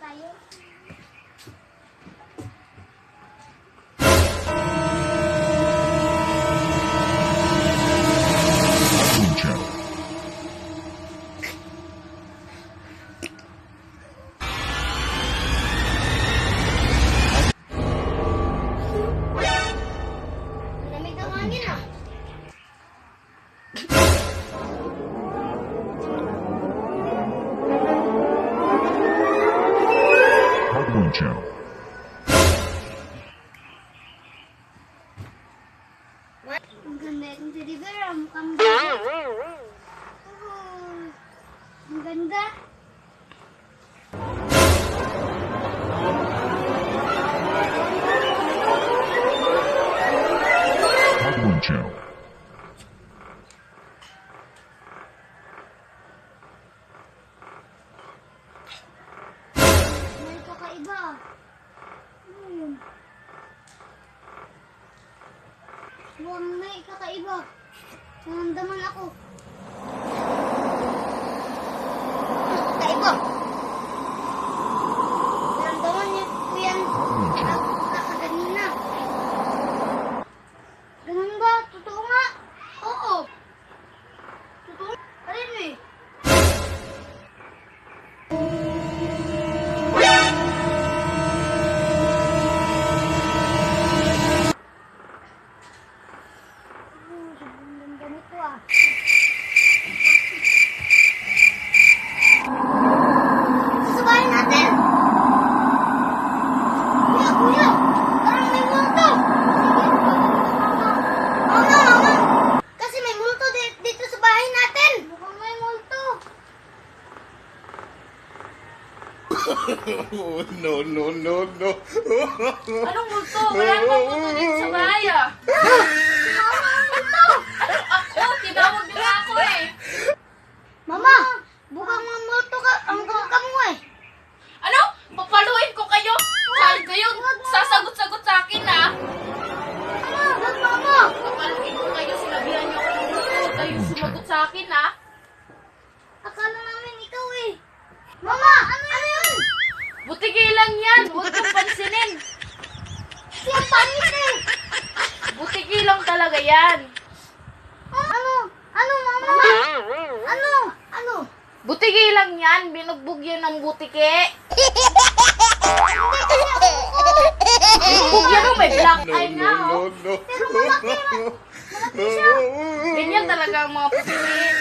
tayo. Malamig ang hangin ah. Hardware Channel. Ang ganda itong teddy bear. Mukhang ganda. Ang ganda. Hardware Channel. May kakaiba ah. Ano yun? Mukhang may kakaiba. Nangandaman ako. Kakaiba. Nangandaman niya ko yan. Kakaganina. Ganun ba? Totoo nga? Oo. Totoo? Alin eh? Sobrang ganda nito ah. Susubahin natin! Kuya, kuya! Parang may multo! Mama, mama! Kasi may multo dito sa bahay natin! Mukhang may multo! No, no, no, no. Anong multo? Wala namang multo dito sa bahay ah. Mama, ang multo! Ako, tinawag nila ako eh. Mama! Bukang mga multo ka, ang ka mo eh! Ano? Papaluin ko kayo? Kahit kayo, sasagot-sagot sa akin ah. Mama! Wag mama! Papaluin ko kayo, sinabihan niyo ako ng multo. Huwag kayong sumagot sa akin ah. Akala namin ikaw eh! Mama! Ano yun? Butigi lang yan, huwag kong pansinin. Siyang pangit eh! Butigi lang talaga yan. Ano? Ano, mama? Ano? Ano? Butigi lang yan, binugbog yan ng butike. Binugbog yan oh, may black eye nga oh. Pero malaki. Malaki siya. Ganyan talaga ang mga pusihin.